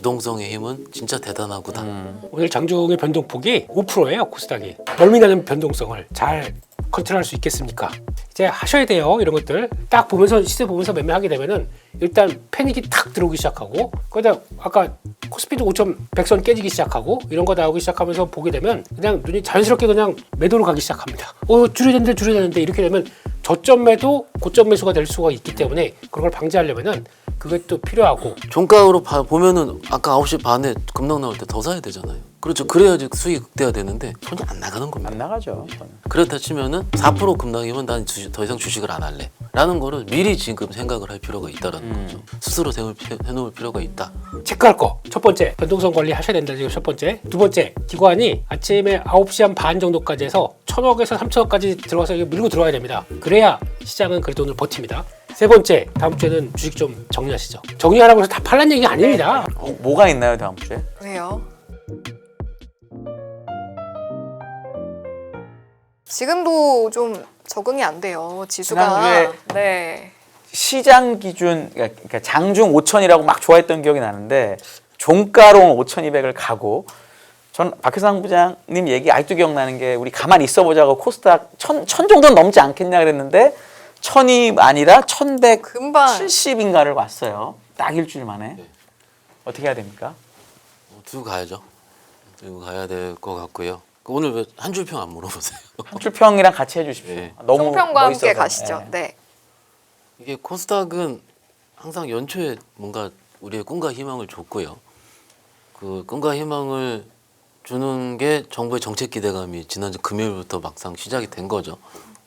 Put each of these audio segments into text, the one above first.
유동성의 힘은 진짜 대단하구나. 오늘 장중의 변동폭이 5%예요. 코스닥이. 멀미나는 변동성을 잘 컨트롤할 수 있겠습니까? 이제 하셔야 돼요. 이런 것들 딱 보면서 시세 보면서 매매하게 되면은 일단 패닉이 탁 들어오기 시작하고 거기다 아까 코스피도 5,100선 깨지기 시작하고 이런 거 나오기 시작하면서 보게 되면 그냥 눈이 자연스럽게 그냥 매도로 가기 시작합니다. 줄여야 되는데 이렇게 되면 저점 매도 고점 매수가 될 수가 있기 때문에 그런 걸 방지하려면은 그것도 필요하고 종가로 보면은 아까 9시 반에 급락 나올 때 더 사야 되잖아요. 그렇죠. 그래야지 수익이 극대화되는데 손이 안 나가는 겁니다. 안 나가죠. 그렇다 치면은 4% 급락이면 난 더 이상 주식을 안 할래 라는 거를 미리 지금 생각을 할 필요가 있다라는 거죠. 스스로 해놓을 필요가 있다. 체크할 거. 첫 번째, 변동성 관리 하셔야 된다. 지금 첫 번째. 두 번째, 기관이 아침에 9시 한 반 정도까지 해서 1,000억에서 3,000억까지 들어가서 밀고 들어와야 됩니다. 그래야 시장은 그래도 오늘 버팁니다. 세 번째, 다음 주에는 주식 좀 정리하시죠. 정리하라고 해서 다 팔란 얘기가 아닙니다. 뭐가 있나요 다음 주에? 왜요? 지금도 좀 적응이 안 돼요. 지수가. 지난주에 네. 시장 기준 그러니까 장중 5천이라고 막 좋아했던 기억이 나는데 종가로 5,200을 가고 전 박혜상 부장님 얘기 아직도 기억나는 게 우리 가만히 있어보자고 코스닥 1,000 정도는 넘지 않겠냐 그랬는데 1,000이 아니라 1,170인가를 왔어요. 딱 일주일 만에. 어떻게 해야 됩니까? 들고 가야죠. 들고 가야 될 것 같고요. 오늘 왜 한 줄 평 안 물어보세요? 한 줄 평이랑 같이 해주십시오. 네. 너무 총평과 함께 멋있어서. 가시죠. 네. 네. 이게 코스닥은 항상 연초에 뭔가 우리의 꿈과 희망을 줬고요. 그 꿈과 희망을 주는 게 정부의 정책 기대감이 지난주 금요일부터 막상 시작이 된 거죠.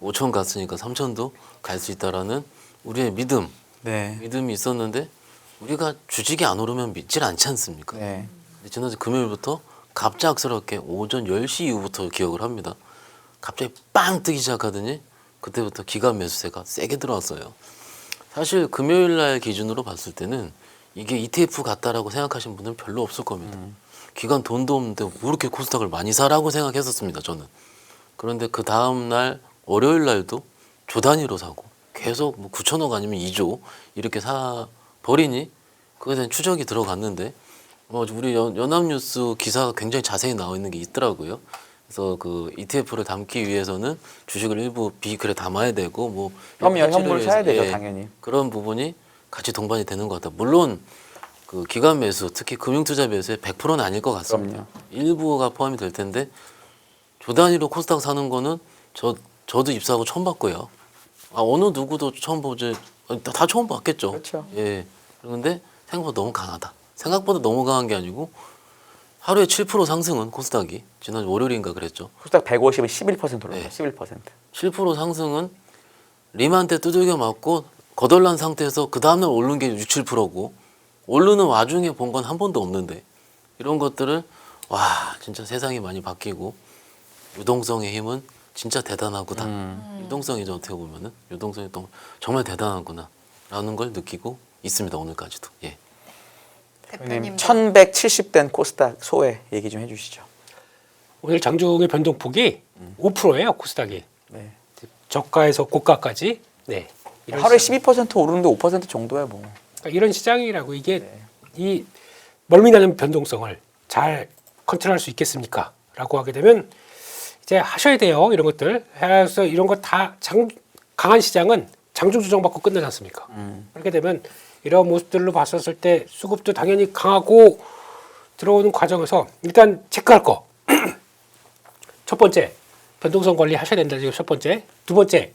5천 갔으니까 3천도 갈 수 있다라는 우리의 믿음이 있었는데 우리가 주식이 안 오르면 믿질 않지 않습니까? 네. 근데 지난주 금요일부터 갑작스럽게 오전 10시 이후부터 기억을 합니다. 갑자기 빵 뜨기 시작하더니 그때부터 기관 매수세가 세게 들어왔어요. 사실 금요일 날 기준으로 봤을 때는 이게 ETF 같다라고 생각하시는 분들은 별로 없을 겁니다. 기관 돈도 없는데 뭐 이렇게 코스닥을 많이 사라고 생각했었습니다. 저는. 그런데 그 다음 날 월요일 날도 조 단위로 사고 계속 뭐 9천억 아니면 2조 이렇게 사 버리니 그거에 대한 추적이 들어갔는데 우리 연합뉴스 기사가 굉장히 자세히 나와 있는 게 있더라고요. 그래서 그 ETF를 담기 위해서는 주식을 일부 비글에 담아야 되고 뭐 현물 사야 되죠, 예, 당연히. 그런 부분이 같이 동반이 되는 것 같다. 물론 그 기관 매수, 특히 금융투자 매수의 100%는 아닐 것 같습니다. 그럼요. 일부가 포함이 될 텐데 조 단위로 코스닥 사는 거는 저도 입사하고 처음 봤고요. 어느 누구도 처음 보지 다 처음 봤겠죠. 그렇죠. 예. 그런데 생각보다 너무 강하다. 생각보다 너무 강한 게 아니고 하루에 7% 상승은 코스닥이 지난 월요일인가 그랬죠. 코스닥 150은 11% 올랐어요. 네. 11%. 7% 상승은 리만 때 두들겨 맞고 거덜난 상태에서 그 다음날 오른 게 6, 7%고 오르는 와중에 본 건 한 번도 없는데 이런 것들을 와 진짜 세상이 많이 바뀌고 유동성의 힘은 진짜 대단하구나. 유동성이죠 어떻게 보면은 유동성이 정말 대단하구나 라는 걸 느끼고 있습니다 오늘까지도. 예. 대표님 대표님 1,170된 코스닥 소회 얘기 좀 해주시죠. 오늘 장중의 변동폭이 5%예요. 코스닥이. 네. 저가에서 고가까지. 네. 이런 하루에 시장. 12% 오르는데 5% 정도야 뭐. 그러니까 이런 시장이라고 이게 이 멀미나는 변동성을 잘 컨트롤할 수 있겠습니까? 라고 하게 되면 이제 하셔야 돼요. 이런 것들. 해서 이런 거 다 강한 시장은 장중 조정받고 끝나지 않습니까? 그렇게 되면 이런 모습들로 봤었을 때 수급도 당연히 강하고 들어오는 과정에서 일단 체크할 거. 첫 번째, 변동성 관리 하셔야 된다. 지금 첫 번째. 두 번째,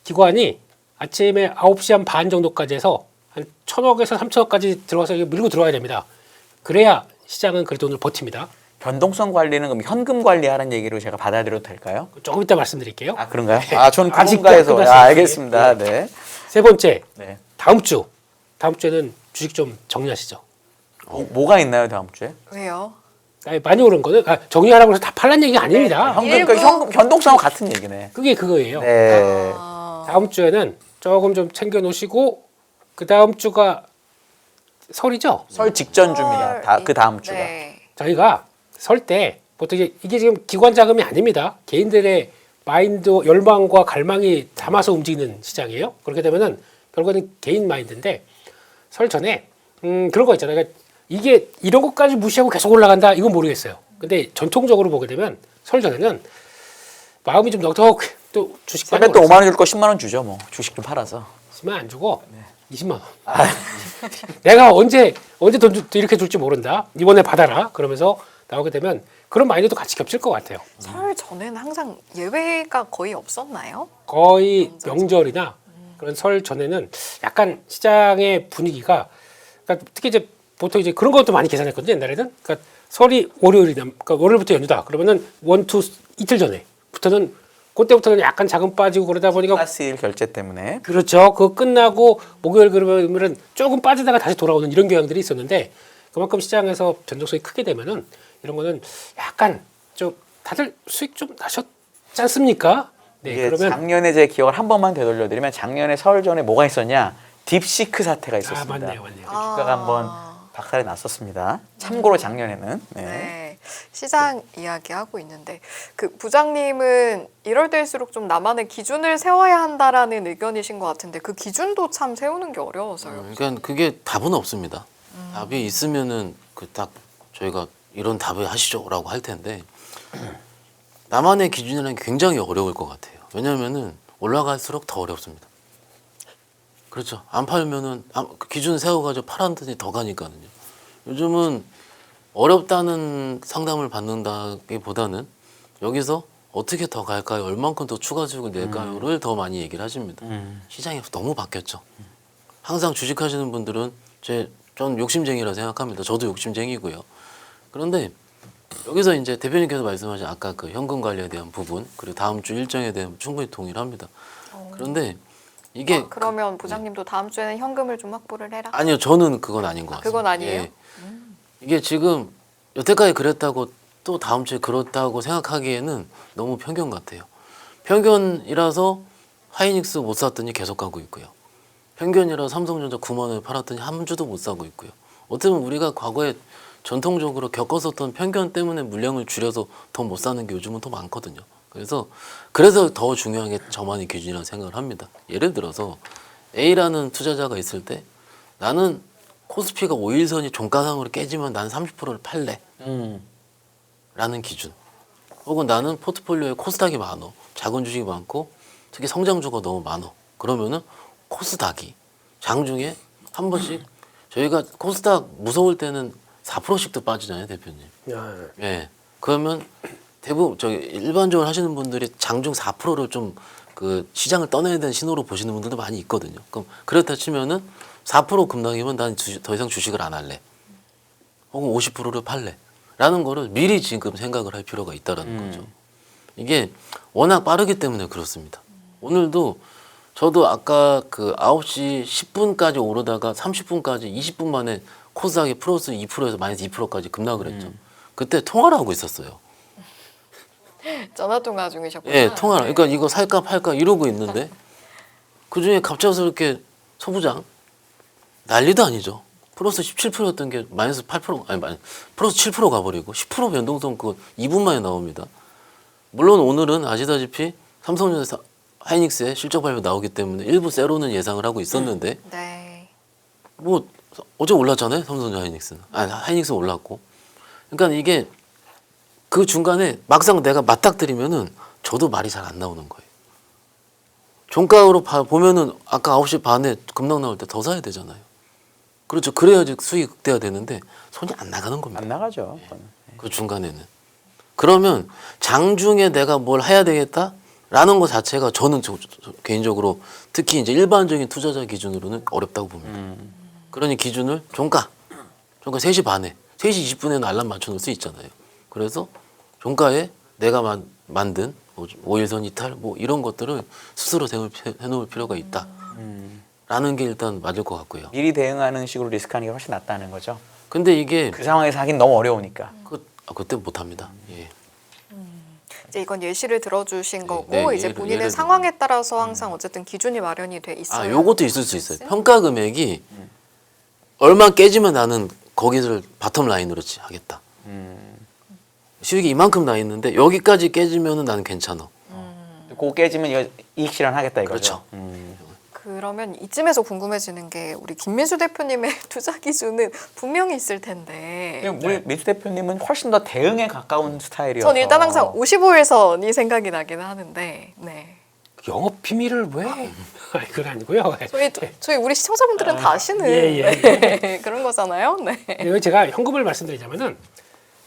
기관이 아침에 9시 한 반 정도까지 해서 한 1,000억에서 3,000억까지 들어와서 밀고 들어와야 됩니다. 그래야 시장은 그래도 오늘 버팁니다. 변동성 관리는 그럼 현금 관리하는 얘기로 제가 받아들여도 될까요? 조금 이따 말씀드릴게요. 아 그런가요? 아 저는 아직 그런가해서 끝났어요. 알겠습니다. 네. 세 번째, 네. 다음 주에는 주식 좀 정리하시죠. 뭐가 있나요 다음 주에? 왜요? 많이 오른 거는 정리하라고 해서 다 팔란 얘기가 아닙니다. 현금 일부- 그러니까 현금 변동성과 같은 얘기네. 그게 그거예요. 네. 다음 주에는 조금 좀 챙겨 놓으시고 그 다음 주가 설이죠. 설 직전 주입니다. 그 다음 주가. 네. 저희가 설 때 보통 이게 지금 기관 자금이 아닙니다. 개인들의 마인드, 열망과 갈망이 담아서 움직이는 시장이에요. 그렇게 되면은 결국에는 개인 마인드인데 설 전에 그런 거 있잖아요. 그러니까 이게 이런 것까지 무시하고 계속 올라간다 이건 모르겠어요. 근데 전통적으로 보게 되면 설 전에는 마음이 좀 넉넉 또 주식 세뱃돈 5만 원 줄 거 10만 원 주죠 뭐 주식 좀 팔아서. 10만 안 주고 20만 원. 내가 언제 돈 이렇게 줄지 모른다. 이번에 받아라. 그러면서 나오게 되면 그런 마인드도 같이 겹칠 것 같아요. 설 전에는 항상 예외가 거의 없었나요? 거의 명절이나 그런 설 전에는 약간 시장의 분위기가 그러니까 특히 이제 보통 이제 그런 것도 많이 계산했거든요. 옛날에는 그러니까 설이 월요일이다. 그러니까 월요일부터 연휴다. 그러면은 이틀 전에부터는 그때부터는 약간 자금 빠지고 그러다 보니까 플러스 1 결제 때문에. 그렇죠. 그거 끝나고 목요일 그러면은 조금 빠지다가 다시 돌아오는 이런 경향들이 있었는데 그만큼 시장에서 변동성이 크게 되면은 이런 거는 약간 좀 다들 수익 좀 나셨지 않습니까? 네, 이게 그러면 작년에 제 기억을 한 번만 되돌려드리면 작년에 설 전에 뭐가 있었냐? 딥시크 사태가 있었습니다. 맞네요. 주가가 한번 박살이 났었습니다. 참고로 작년에는. 네. 네. 시장 이야기하고 있는데 그 부장님은 이럴 때일수록 좀 나만의 기준을 세워야 한다라는 의견이신 것 같은데 그 기준도 참 세우는 게 어려워서요. 그러니까 그게 답은 없습니다. 답이 있으면은 그 딱 저희가 이런 답을 하시죠라고 할 텐데 나만의 기준이라는 게 굉장히 어려울 것 같아요. 왜냐하면은 올라갈수록 더 어렵습니다. 그렇죠. 안 팔면은 그 기준 세워가지고 팔았더니 더 가니까요. 요즘은 어렵다는 상담을 받는다기보다는 여기서 어떻게 더 갈까요? 얼만큼 더 추가 수익을 낼까요?를 더 많이 얘기를 하십니다. 시장이 너무 바뀌었죠. 항상 주식하시는 분들은 전 욕심쟁이라 생각합니다. 저도 욕심쟁이고요. 그런데 여기서 이제 대표님께서 말씀하신 아까 그 현금 관리에 대한 부분 그리고 다음 주 일정에 대한 충분히 동의합니다. 그런데 이게 그러면 부장님도 다음 주에는 현금을 좀 확보를 해라. 아니요, 저는 그건 아닌 것 같습니다. 그건 아니에요? 예. 이게 지금 여태까지 그랬다고 또 다음 주에 그렇다고 생각하기에는 너무 편견 같아요. 편견이라서 하이닉스 못 샀더니 계속 가고 있고요. 편견이라서 삼성전자 9만 원에 팔았더니 한 주도 못 사고 있고요. 어떻게 보면 우리가 과거에 전통적으로 겪었었던 편견 때문에 물량을 줄여서 더 못 사는 게 요즘은 더 많거든요. 그래서 더 중요한 게 저만의 기준이라고 생각을 합니다. 예를 들어서 A라는 투자자가 있을 때 나는 코스피가 5일선이 종가상으로 깨지면 나는 30%를 팔래 라는 기준, 혹은 나는 포트폴리오에 코스닥이 많어, 작은 주식이 많고 특히 성장주가 너무 많어, 그러면은 코스닥이 장중에 한 번씩 저희가 코스닥 무서울 때는 4%씩도 빠지잖아요, 대표님. 예. 그러면 대부분 일반적으로 하시는 분들이 장중 4%를 좀 그 시장을 떠나야 되는 신호로 보시는 분들도 많이 있거든요. 그럼 그렇다 치면은 4% 급락이면 난 더 이상 주식을 안 할래. 혹은 50%를 팔래. 라는 거를 미리 지금 생각을 할 필요가 있다라는 거죠. 이게 워낙 빠르기 때문에 그렇습니다. 오늘도 저도 아까 그 9시 10분까지 오르다가 30분까지 20분 만에 코스닥이 플러스 2%에서 마이너스 2%까지 급락을 했죠. 그때 통화를 하고 있었어요. 전화 통화 중이셨구나. 예, 통화를. 그러니까 이거 살까 팔까 이러고 있는데 그중에 갑작스럽게 소부장 난리도 아니죠. 플러스 17%였던 게 마이너스 8% 아니 플러스 7% 가버리고 10% 변동성 그거 2분 만에 나옵니다. 물론 오늘은 아시다시피 삼성전자 하이닉스의 실적 발표 나오기 때문에 일부 세로는 예상을 하고 있었는데 네. 뭐 어제 올랐잖아요, 삼성전자 하이닉스는. 아니, 하이닉스는 올랐고. 그러니까 이게 그 중간에 막상 내가 맞닥뜨리면은 저도 말이 잘 안 나오는 거예요. 종가로 보면은 아까 9시 반에 급락 나올 때 더 사야 되잖아요. 그렇죠. 그래야지 수익이 극대화되는데 손이 안 나가는 겁니다. 안 나가죠. 그 중간에는. 그러면 장중에 내가 뭘 해야 되겠다라는 것 자체가 저는 개인적으로 특히 이제 일반적인 투자자 기준으로는 어렵다고 봅니다. 그러니 기준을 종가 3시 반에 3시 20분에는 알람 맞춰놓을 수 있잖아요. 그래서 종가에 내가 만든 5일선 이탈 뭐 이런 것들을 스스로 해놓을 필요가 있다. 라는 게 일단 맞을 것 같고요. 미리 대응하는 식으로 리스크하는 게 훨씬 낫다는 거죠. 근데 이게 그 상황에서 하긴 너무 어려우니까. 그때 못합니다. 예. 이제 이건 예시를 들어주신 거고 네, 이제 예를 본인의 들면. 상황에 따라서 항상 어쨌든 기준이 마련이 돼 있어요. 요것도 있을 수 있어요. 평가 금액이 얼마 깨지면 나는 거기를 바텀 라인으로 하겠다. 수익이 이만큼 나 있는데 여기까지 깨지면은 나는 괜찮아. 그거 깨지면 이거 이익 실현하겠다 이거죠. 그렇죠. 그러면 이쯤에서 궁금해지는 게 우리 김민수 대표님의 투자 기준은 분명히 있을 텐데. 우리 민수 대표님은 훨씬 더 대응에 가까운 스타일이어서. 전 일단 항상 55일선이 생각이 나기는 하는데. 네. 영업 비밀을 왜? 그건 아니고요. 저희 우리 시청자분들은 다 아시는 네, 그런 거잖아요. 네. 네, 제가 현금을 말씀드리자면은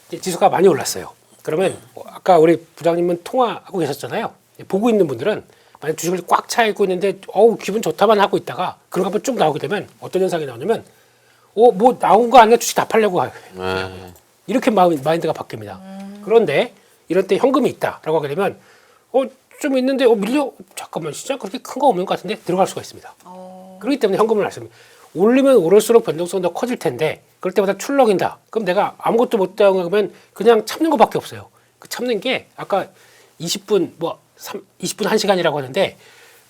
이제 지수가 많이 올랐어요. 그러면 아까 우리 부장님은 통화하고 계셨잖아요. 보고 있는 분들은 만약 주식을 꽉 차 있고 있는데 어우 기분 좋다만 하고 있다가 그런 거 한번 쭉 나오게 되면 어떤 현상이 나오냐면 뭐 나온 거 아니야 주식 다 팔려고 해요. 네. 이렇게 마인드가 바뀝니다. 그런데 이런 때 현금이 있다라고 하게 되면 좀 있는데 밀려 잠깐만 진짜 그렇게 큰 거 없는 것 같은데 들어갈 수가 있습니다. 그렇기 때문에 현금을 말씀드립니다. 올리면 오를수록 변동성이 더 커질 텐데 그럴 때마다 출렁인다. 그럼 내가 아무것도 못 당하면 그냥 참는 것밖에 없어요. 그 참는 게 아까 20분 20분 1시간이라고 하는데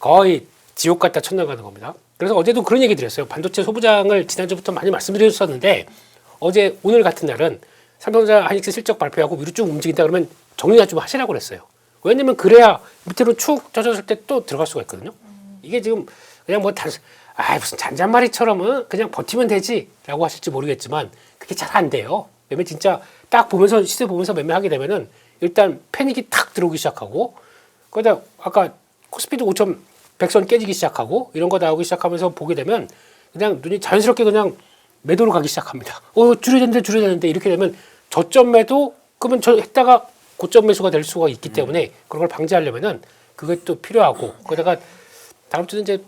거의 지옥 같다 천당 가는 겁니다. 그래서 어제도 그런 얘기 드렸어요. 반도체 소부장을 지난주부터 많이 말씀드렸었는데 어제 오늘 같은 날은 삼성전자 하이닉스 실적 발표하고 위로 쭉 움직인다 그러면 정리가 좀 하시라고 그랬어요. 왜냐면 그래야 밑으로 축 젖었을 때 또 들어갈 수가 있거든요. 이게 지금 그냥 뭐 무슨 잔잔말이처럼 그냥 버티면 되지라고 하실지 모르겠지만 그게 잘 안 돼요. 매매 진짜 딱 보면서 시세 보면서 매매하게 되면은 일단 패닉이 탁 들어오기 시작하고 거기다 아까 코스피도 5,100선 깨지기 시작하고 이런 거 나오기 시작하면서 보게 되면 그냥 눈이 자연스럽게 그냥 매도로 가기 시작합니다. 줄여야 되는데 이렇게 되면 저점 매도 그러면 저 했다가 고점 매수가 될 수가 있기 때문에 그런 걸 방지하려면은 그게 또 필요하고 거기다가 다음 주는 이제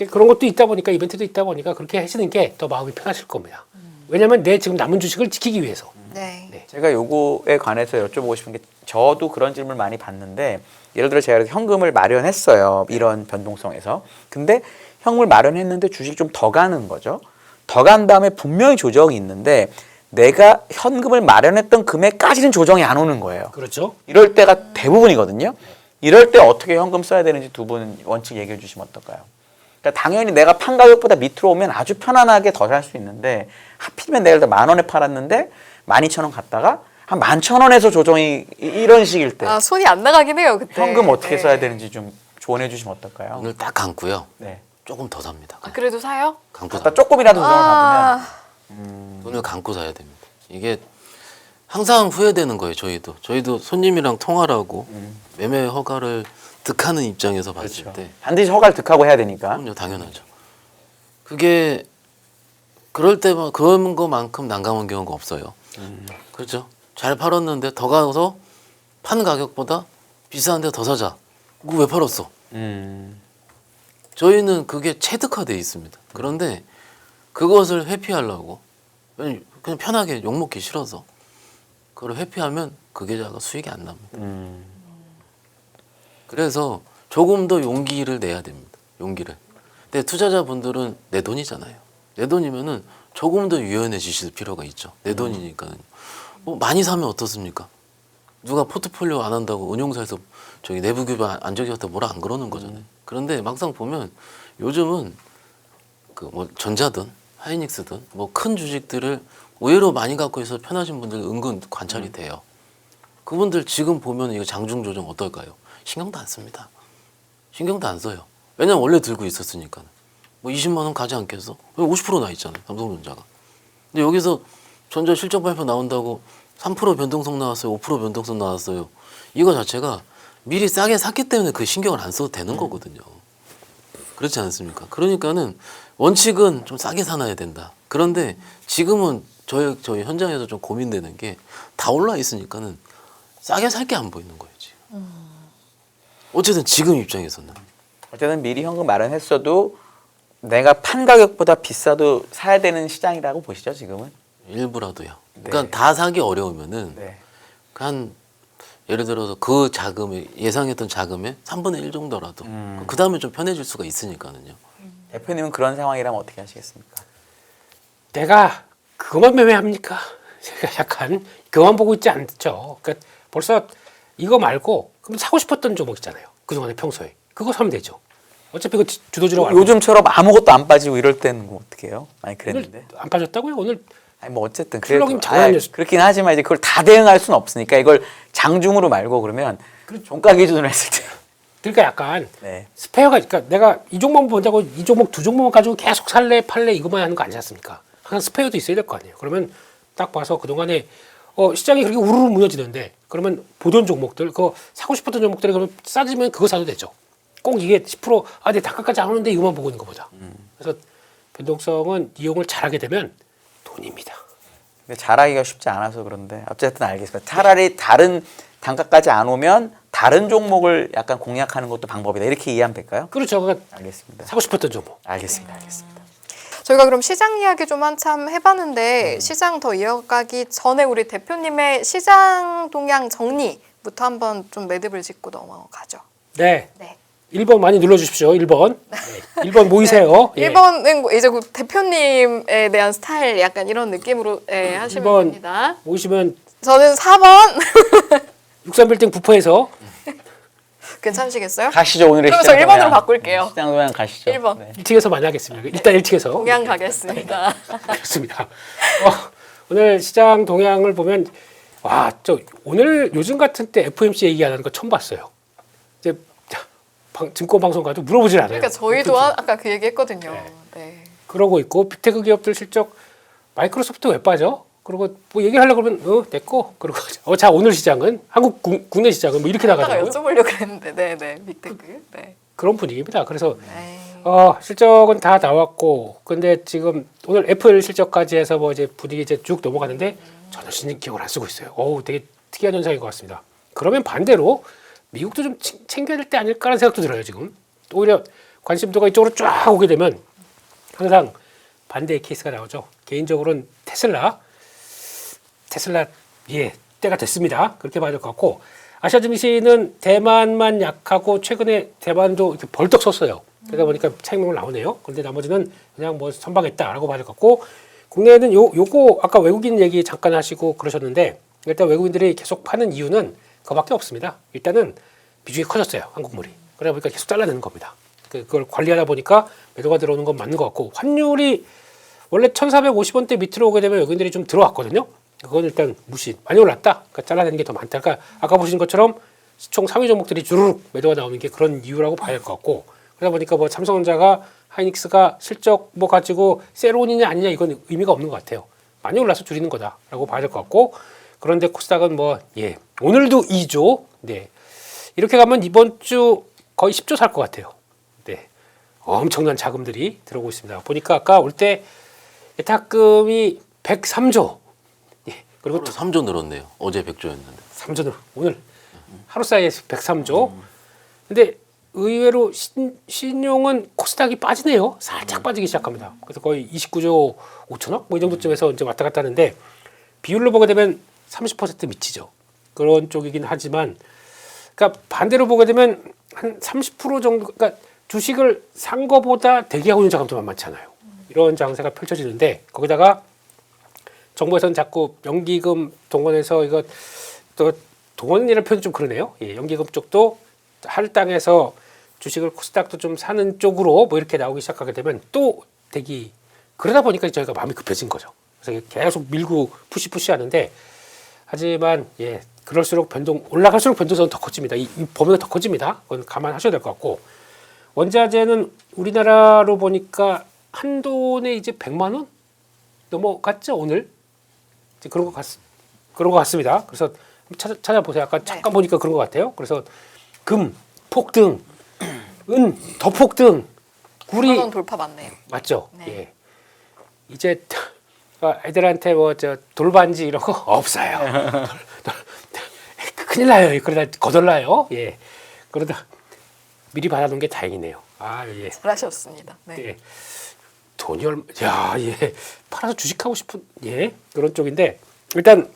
그런 것도 있다 보니까 이벤트도 있다 보니까 그렇게 하시는 게 더 마음이 편하실 겁니다. 왜냐하면 내 지금 남은 주식을 지키기 위해서. 네. 제가 요거에 관해서 여쭤보고 싶은 게 저도 그런 질문을 많이 받는데 예를 들어 제가 현금을 마련했어요. 이런 변동성에서. 근데 현금을 마련했는데 주식이 좀 더 가는 거죠. 더 간 다음에 분명히 조정이 있는데 내가 현금을 마련했던 금액까지는 조정이 안 오는 거예요. 그렇죠. 이럴 때가 대부분이거든요. 이럴 때 어떻게 현금 써야 되는지 두 분 원칙 얘기해 주시면 어떨까요? 그러니까 당연히 내가 판 가격보다 밑으로 오면 아주 편안하게 더 살 수 있는데 하필이면 내가 10,000원에 팔았는데 12,000원 갔다가 한 11,000원에서 조정이 이런 식일 때 손이 안 나가긴 해요 그때. 현금 어떻게 네. 써야 되는지 좀 조언해 주시면 어떨까요? 오늘 딱 감고요. 네. 조금 더 삽니다. 그냥. 그래도 사요? 감고 갖다 조금이라도 조정을 받으면 돈을 감고 사야 됩니다. 이게 항상 후회되는 거예요. 저희도 손님이랑 통화를 하고 매매 허가를 득하는 입장에서 봤을 그렇죠. 때 반드시 허가를 득하고 해야 되니까. 그럼요, 당연하죠. 그게 그럴 때만 그런 것만큼 난감한 경우가 없어요. 그렇죠. 잘 팔았는데 더 가서 판 가격보다 비싼데 더 사자. 그거 왜 팔았어? 저희는 그게 체득화돼 있습니다. 그런데 그것을 회피하려고 그냥 편하게 욕먹기 싫어서 그걸 회피하면 그 계좌가 수익이 안 납니다. 그래서 조금 더 용기를 내야 됩니다. 용기를. 근데 투자자분들은 내 돈이잖아요. 내 돈이면은 조금 더 유연해지실 필요가 있죠. 내 돈이니까는. 뭐 많이 사면 어떻습니까? 누가 포트폴리오 안 한다고 은용사에서 저기 내부 규범 안 적용했다고 뭐라 안 그러는 거잖아요. 그런데 막상 보면 요즘은 그 뭐 전자든 하이닉스든 뭐 큰 주식들을 의외로 많이 갖고 있어서 편하신 분들 은근 관찰이 돼요. 그분들 지금 보면 이거 장중 조정 어떨까요? 신경도 안 씁니다. 신경도 안 써요. 왜냐면 원래 들고 있었으니까. 뭐 20만 원 가지 않겠어? 50%나 있잖아요. 삼성전자가. 근데 여기서 전자 실적 발표 나온다고 3% 변동성 나왔어요. 5% 변동성 나왔어요. 이거 자체가 미리 싸게 샀기 때문에 그 신경을 안 써도 되는 거거든요. 그렇지 않습니까? 그러니까는 원칙은 좀 싸게 사놔야 된다. 그런데 지금은 저희 현장에서 좀 고민되는 게 다 올라 있으니까는 싸게 살 게 안 보이는 거예요, 지금. 어쨌든 지금 입장에서는. 어쨌든 미리 현금 마련했어도 내가 판 가격보다 비싸도 사야 되는 시장이라고 보시죠, 지금은? 일부라도요. 그러니까 네. 다 사기 어려우면은 네. 한 예를 들어서 그 자금에 예상했던 자금의 3분의 1 정도라도 그 다음에 좀 편해질 수가 있으니까는요. 대표님은 그런 상황이라면 어떻게 하시겠습니까? 내가 그것만 매매합니까? 제가 약간 그만 보고 있지 않죠. 그러니까 벌써 이거 말고 그럼 사고 싶었던 종목 있잖아요. 그동안에 평소에 그거 사면 되죠. 어차피 그 주도주라고 알고 요즘처럼 아무것도 안 빠지고 이럴 때는 뭐 어떻게 해요? 많이 그랬는데. 오늘 안 빠졌다고요? 오늘 아니 뭐 어쨌든 플러그인 장난 아니었어. 그렇긴 하지만 이제 그걸 다 대응할 수는 없으니까 이걸 장중으로 말고 그러면 종가 기준으로 했을 때 그러니까 약간 네. 스페어가 그러니까 내가 이 종목만 본다고 이 종목 두 종목만 가지고 계속 살래 팔래 이것만 하는 거 아니지 않습니까? 항상 스페어도 있어야 될 거 아니에요. 그러면 딱 봐서 그동안에 시장이 그렇게 우르르 무너지는데 그러면 보던 종목들 그거 사고 싶었던 종목들이 그러면 싸지면 그거 사도 되죠. 꼭 이게 10%아 내 단가까지 안 오는데 이거만 보고 있는 것보다. 그래서 변동성은 이용을 잘하게 되면 돈입니다. 근데 잘하기가 쉽지 않아서 그런데 어쨌든 알겠습니다. 차라리 다른 단가까지 안 오면 다른 종목을 약간 공략하는 것도 방법이다. 이렇게 이해하면 될까요? 그렇죠. 그러니까 알겠습니다. 사고 싶었던 종목. 알겠습니다. 저희가 그럼 시장 이야기 좀 한참 해봤는데 시장 더 이어가기 전에 우리 대표님의 시장 동향 정리부터 한번 좀 매듭을 짓고 넘어가죠. 네. 네. 1번 많이 눌러주십시오. 1번. 네. 1번 모이세요. 예. 1번은 뭐 이제 그 대표님에 대한 스타일 약간 이런 느낌으로 하시면 1번 됩니다. 모이시면 저는 4번 63빌딩 부퍼에서 괜찮으시겠어요? 가시죠. 오늘의 그럼 저 시장 1번으로 동향. 바꿀게요. 시장 동향 가시죠. 1번. 네. 1층에서 만나겠습니다. 일단 1층에서. 동향 가겠습니다. 그렇습니다. 오늘 시장 동향을 보면 와, 저 오늘 요즘 같은 때 FOMC 얘기하는 거 처음 봤어요. 이제 증권 방송 가도 물어보질 않아요. 그러니까 저희도 아까 그 얘기했거든요. 네. 네. 그러고 있고 빅테크 기업들 실적 마이크로소프트 왜 빠져? 그리고 뭐 얘기하려고 그러면 됐고 그리고 자 오늘 시장은 한국 국내 시장은 뭐 이렇게 아까 나가더라고요. 여쭤보려고 했는데 네네 빅테크 네. 그런 분위기입니다. 그래서 에이. 실적은 다 나왔고 근데 지금 오늘 애플 실적까지 해서 뭐 이제 분위기 이제 쭉 넘어가는데 저는 신경을 안 쓰고 있어요. 되게 특이한 현상인 것 같습니다. 그러면 반대로 미국도 좀 챙겨야 될 때 아닐까라는 생각도 들어요. 지금 오히려 관심도가 이쪽으로 쫙 오게 되면 항상 반대의 케이스가 나오죠. 개인적으로는 테슬라 때가 됐습니다. 그렇게 봐야 될 것 같고 아시아 증시는 대만만 약하고 최근에 대만도 이렇게 벌떡 섰어요. 그러다 보니까 차익명을 나오네요. 그런데 나머지는 그냥 뭐 선방했다라고 봐야 될 것 같고 국내에는 요거 아까 외국인 얘기 잠깐 하시고 그러셨는데 일단 외국인들이 계속 파는 이유는 그거밖에 없습니다. 일단은 비중이 커졌어요. 한국물이. 그러다 보니까 계속 잘라내는 겁니다. 그걸 관리하다 보니까 매도가 들어오는 건 맞는 것 같고 환율이 원래 1,450원대 밑으로 오게 되면 외국인들이 좀 들어왔거든요. 그건 일단 무시. 많이 올랐다. 그러니까 잘라내는 게 더 많다. 그러니까 아까 보신 것처럼 시총 상위 종목들이 주르륵 매도가 나오는 게 그런 이유라고 봐야 할 것 같고 그러다 보니까 뭐 삼성전자가 하이닉스가 실적 뭐 가지고 세론이냐 아니냐 이건 의미가 없는 것 같아요. 많이 올라서 줄이는 거다라고 봐야 될 것 같고 그런데 코스닥은 오늘도 2조. 네. 이렇게 가면 이번 주 거의 10조 살 것 같아요. 네. 엄청난 자금들이 들어오고 있습니다. 보니까 아까 올 때 예탁금이 103조. 그리고 하루 3조 늘었네요. 어제 100조였는데. 3조는 오늘 하루 사이에 103조. 근데 의외로 신용은 코스닥이 빠지네요. 살짝 빠지기 시작합니다. 그래서 거의 29조 5천억 뭐 이 정도쯤에서 이제 왔다 갔다 하는데 비율로 보게 되면 30% 미치죠. 그런 쪽이긴 하지만 그러니까 반대로 보게 되면 한 30% 정도 그러니까 주식을 산 거보다 대기하고 있는 자금도 만만치 않아요. 이런 장세가 펼쳐지는데 거기다가 정부에서는 자꾸 연기금 동원해서 이거 또 동원이라는 표현 좀 그러네요. 연기금 쪽도 할당해서 주식을 코스닥도 좀 사는 쪽으로 뭐 이렇게 나오기 시작하게 되면 또 대기 그러다 보니까 저희가 마음이 급해진 거죠. 그래서 계속 밀고 푸시 하는데 하지만 그럴수록 올라갈수록 변동성은 더 커집니다. 이 범위가 더 커집니다. 그건 감안하셔야 될 것 같고 원자재는 우리나라로 보니까 한돈에 이제 100만 원 넘어갔죠 오늘. 이제 그런 것 같습니다. 그래서 찾아보세요. 아까 잠깐 보니까 그런 것 같아요. 그래서 금 폭등, 은 더 폭등, 구리 100만 원 돌파 맞네요. 맞죠? 네. 이제 애들한테 돌반지 이런 거 없어요. 큰일 나요. 그러다 거덜나요. 그러다 미리 받아놓은 게 다행이네요. 잘하셨습니다. 네. 네. 돈이 얼마? 팔아서 주식하고 싶은 그런 쪽인데 일단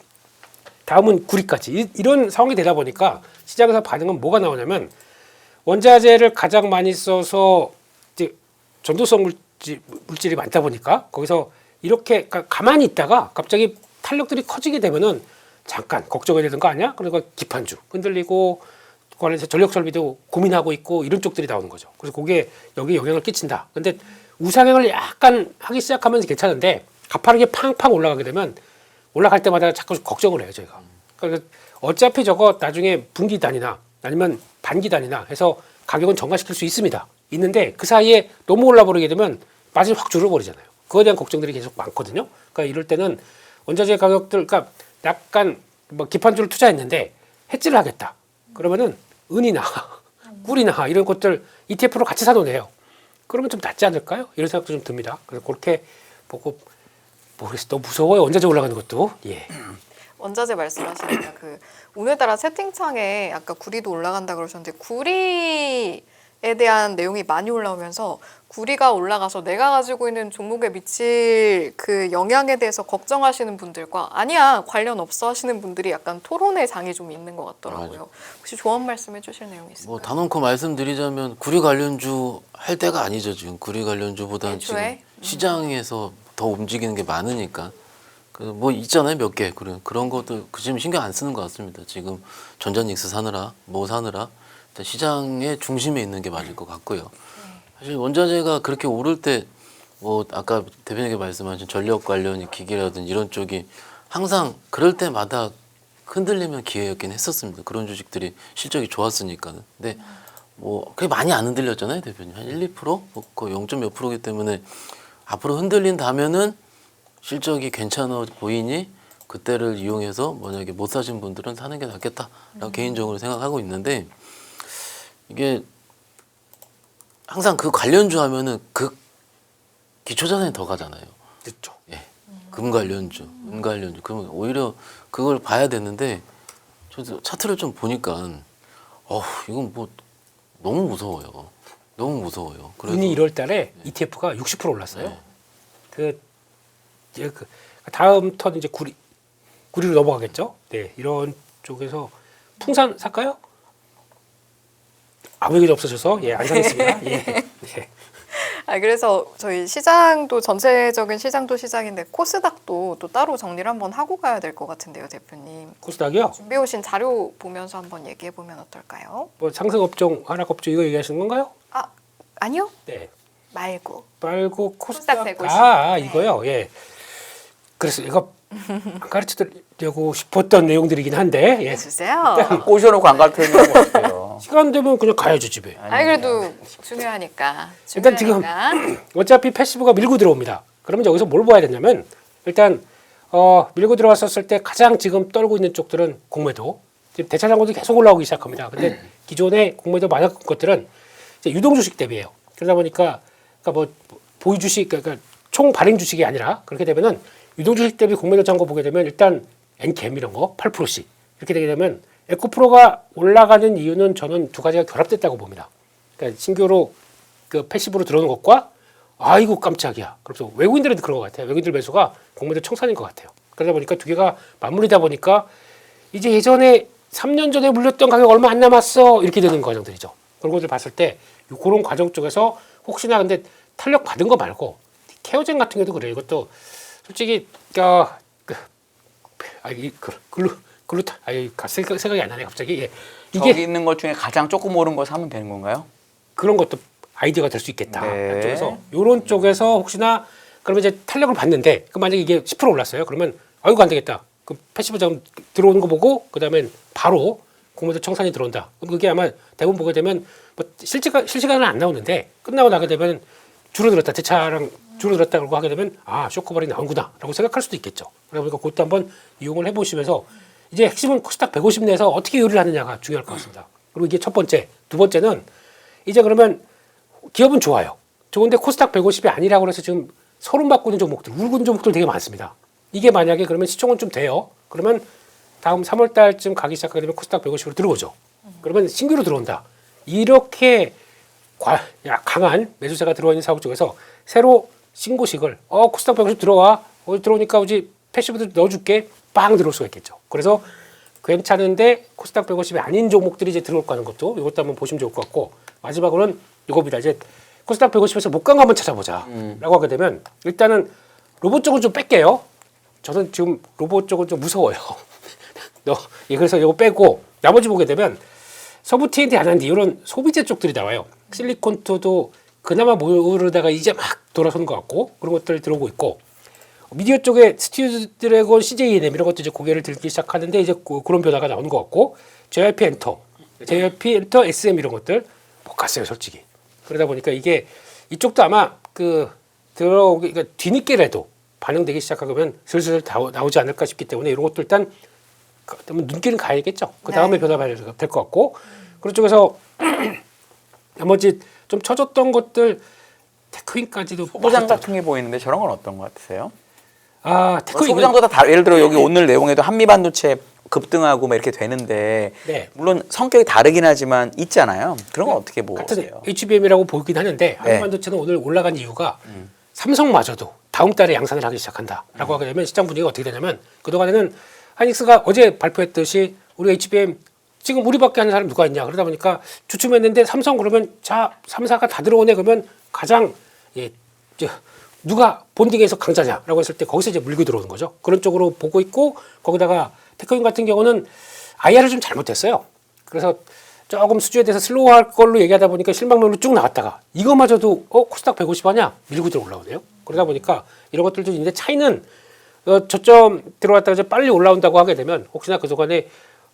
다음은 구리까지 이런 상황이 되다 보니까 시장에서 반응은 뭐가 나오냐면 원자재를 가장 많이 써서 이제 전도성 물질이 많다 보니까 거기서 이렇게 가만히 있다가 갑자기 탄력들이 커지게 되면은 잠깐 걱정이 되는 거 아니야? 그러니까 기판주 흔들리고 관련해서 전력 설비도 고민하고 있고 이런 쪽들이 나오는 거죠. 그래서 그게 여기에 영향을 끼친다. 근데 우상향을 약간 하기 시작하면 괜찮은데 가파르게 팡팡 올라가게 되면 올라갈 때마다 자꾸 걱정을 해요, 저희가. 그러니까 어차피 저거 나중에 분기단이나 아니면 반기단이나 해서 가격은 정가시킬 수 있습니다. 있는데 그 사이에 너무 올라버리게 되면 마진이 확 줄어버리잖아요. 그거에 대한 걱정들이 계속 많거든요. 그러니까 이럴 때는 원자재 가격들, 그러니까 약간 뭐 기판주를 투자했는데 해지를 하겠다. 그러면은 은이나 꿀이나 이런 것들 ETF로 같이 사놓네요. 그러면 좀 낫지 않을까요? 이런 생각도 좀 듭니다. 그래서 그렇게 보고 모르겠어요. 너무 무서워요. 원자재 올라가는 것도. 예. 원자재 말씀하시니까 그 오늘따라 채팅창에 아까 구리도 올라간다 그러셨는데 구리에 대한 내용이 많이 올라오면서 구리가 올라가서 내가 가지고 있는 종목에 미칠 그 영향에 대해서 걱정하시는 분들과 아니야 관련 없어 하시는 분들이 약간 토론의 장이 좀 있는 것 같더라고요. 맞아. 혹시 조언 말씀해 주실 내용이 있을까요? 뭐 단언코 말씀드리자면 구리 관련주 할 때가 아니죠. 지금 구리 관련주보다는 지금 애초에? 시장에서 더 움직이는 게 많으니까. 그래서 뭐 있잖아요, 몇 개. 그런 것도 지금 신경 안 쓰는 것 같습니다. 지금 전자닉스 사느라 뭐 사느라 일단 시장의 중심에 있는 게 맞을 것 같고요. 사실 원자재가 그렇게 오를 때 뭐 아까 대표님께 말씀하신 전력 관련 기계라든지 이런 쪽이 항상 그럴 때마다 흔들리면 기회였긴 했었습니다. 그런 주식들이 실적이 좋았으니까는. 근데 뭐 그게 많이 안 흔들렸잖아요, 대표님. 한 1, 2%? 그 0. 몇 프로기 때문에 앞으로 흔들린다면은 실적이 괜찮아 보이니 그때를 이용해서 만약에 못 사신 분들은 사는 게 낫겠다라고 개인적으로 생각하고 있는데 이게 항상 그 관련주 하면은 그 기초자산이 더 가잖아요. 그렇죠. 예. 금 관련주, 은 관련주. 그러면 오히려 그걸 봐야 되는데 저도 차트를 좀 보니까 이건 뭐 너무 무서워요. 너무 무서워요. 그래서 은이 1월 달에 ETF가 60% 올랐어요. 이제 그 다음 턴 이제 구리로 넘어가겠죠. 네, 이런 쪽에서 풍산 살까요? 아무 얘기도 없어져서 안 사겠습니다. 예. 네. 그래서 저희 시장도 전체적인 시장도 시장인데 코스닥도 또 따로 정리를 한번 하고 가야 될 것 같은데요, 대표님. 코스닥이요? 준비해 오신 자료 보면서 한번 얘기해 보면 어떨까요? 뭐 상승 업종, 하락 업종 이거 얘기하시는 건가요? 아니요. 네. 말고. 말고 코스닥 코스닥 150. 네. 이거요. 예. 그래서 이거 안 가르쳐드리려고 싶었던 내용들이긴 한데 해주세요. 꼬셔놓고 안 가르쳐주는 거 같아요. 시간 되면 그냥 가야죠 집에. 그래도 중요하니까. 일단 지금 어차피 패시브가 밀고 들어옵니다. 그러면 여기서 뭘 봐야 되냐면 일단 밀고 들어왔었을 때 가장 지금 떨고 있는 쪽들은 공매도. 지금 대차장고도 계속 올라오기 시작합니다. 근데 기존의 공매도 많았던 것들은 이제 유동 주식 대비해요. 그러다 보니까 뭐 보유 주식 그러니까 총 발행 주식이 아니라 그렇게 되면은 유동 주식 대비 공매도 잔고 보게 되면 일단 엔캠 이런 거 8%씩 이렇게 되게 되면 에코프로가 올라가는 이유는 저는 두 가지가 결합됐다고 봅니다. 그러니까 신규로 그 패시브로 들어오는 것과 아이고 깜짝이야. 그래서 외국인들은 그런 것 같아요. 외국인들 매수가 공매도 청산인 것 같아요. 그러다 보니까 두 개가 맞물리다 보니까 이제 예전에 3년 전에 물렸던 가격 얼마 안 남았어 이렇게 되는 과정들이죠. 그런 것들 봤을 때 그런 과정 쪽에서 혹시나 근데 탄력 받은 거 말고 케어젠 같은 경우도 그래요. 이것도 솔직히 생각이 안 나네 갑자기. 저기 이게 있는 것 중에 가장 조금 오른 거 사면 되는 건가요? 그런 것도 아이디어가 될 수 있겠다. 네. 쪽에서 이런 쪽에서 혹시나 그러면 이제 탄력을 받는데 그 만약에 이게 10% 올랐어요. 그러면 아이고 안 되겠다. 그 패시브 자금 들어오는 거 보고 그다음엔 바로 공매도 청산이 들어온다. 그럼 그게 아마 대부분 보게 되면 뭐 실시간은 안 나오는데 끝나고 나게 되면 줄어들었다. 대차랑 줄어들었다 그러고 하게 되면 쇼커버리 나온구나라고 생각할 수도 있겠죠. 그러니까 그것도 한번 이용을 해보시면서 이제 핵심은 코스닥 150 내에서 어떻게 요리를 하느냐가 중요할 것 같습니다. 그리고 이게 첫 번째, 두 번째는 이제 그러면 기업은 좋아요. 좋은데 코스닥 150이 아니라고 해서 지금 서름받고 있는 종목들, 울고 있는 종목들 되게 많습니다. 이게 만약에 그러면 시총은 좀 돼요. 그러면 다음 3월 달쯤 가기 시작하게 되면 코스닥 150으로 들어오죠. 그러면 신규로 들어온다. 이렇게 강한 매수세가 들어와 있는 사업 쪽에서 새로 신고식을 코스닥 150 들어와. 들어오니까 우리 패시브들 넣어줄게. 빵 들어올 수가 있겠죠. 그래서 괜찮은데 코스닥 150이 아닌 종목들이 이제 들어올 거는 것도 이것도 한번 보시면 좋을 것 같고 마지막으로는 이겁니다. 이제 코스닥 150에서 못 간 거 한번 찾아보자. 라고 하게 되면 일단은 로봇 쪽은 좀 뺄게요. 저는 지금 로봇 쪽은 좀 무서워요. 그래서 이거 빼고 나머지 보게 되면 서부 T&D 안 하는데 이런 소비재 쪽들이 나와요. 실리콘투도 그나마 모르다가 이제 막 돌아서는 것 같고 그런 것들이 들어오고 있고 미디어 쪽에 스튜디오 드래곤, CJNM 이런 것도 이제 고개를 들기 시작하는데 이제 그런 변화가 나오는 것 같고 JYP 엔터, SM 이런 것들 갔어요, 솔직히. 그러다 보니까 이게 이쪽도 아마 들어오기 그러니까 뒤늦게라도 반영되기 시작하면 슬슬 나오지 않을까 싶기 때문에 이런 것도 일단 눈길은 가야겠죠. 그 다음에 네. 변화봐야 될 것 같고 그런 쪽에서 나머지 좀 쳐졌던 것들 테크인까지도 소부장 같은 게 보이는데 저런 건 어떤 것 같으세요? 테크인 소부장도 다 예를 들어 여기 오늘 내용에도 한미반도체 급등하고 막 이렇게 되는데 네. 물론 성격이 다르긴 하지만 있잖아요. 그런 건 어떻게 같은 보세요? HBM이라고 보이긴 하는데 한미반도체는 오늘 올라간 이유가 삼성마저도 다음 달에 양산을 하기 시작한다라고 하게 되면 시장 분위기가 어떻게 되냐면 그동안에는 하이닉스가 어제 발표했듯이 우리 HBM 지금 우리밖에 하는 사람 누가 있냐 그러다 보니까 주춤했는데 삼성 그러면 자 3사가 다 들어오네 그러면 가장 누가 본딩에서 강자냐라고 했을 때 거기서 이제 물고 들어오는 거죠. 그런 쪽으로 보고 있고 거기다가 테크인 같은 경우는 IR을 좀 잘못했어요. 그래서 조금 수주에 대해서 슬로우할 걸로 얘기하다 보니까 실망론으로 쭉 나갔다가 이거마저도 코스닥 150 하냐 밀고 들어 올라오네요. 그러다 보니까 이런 것들도 있는데 차이는 저점 들어갔다가 이제 빨리 올라온다고 하게 되면 혹시나 그동안에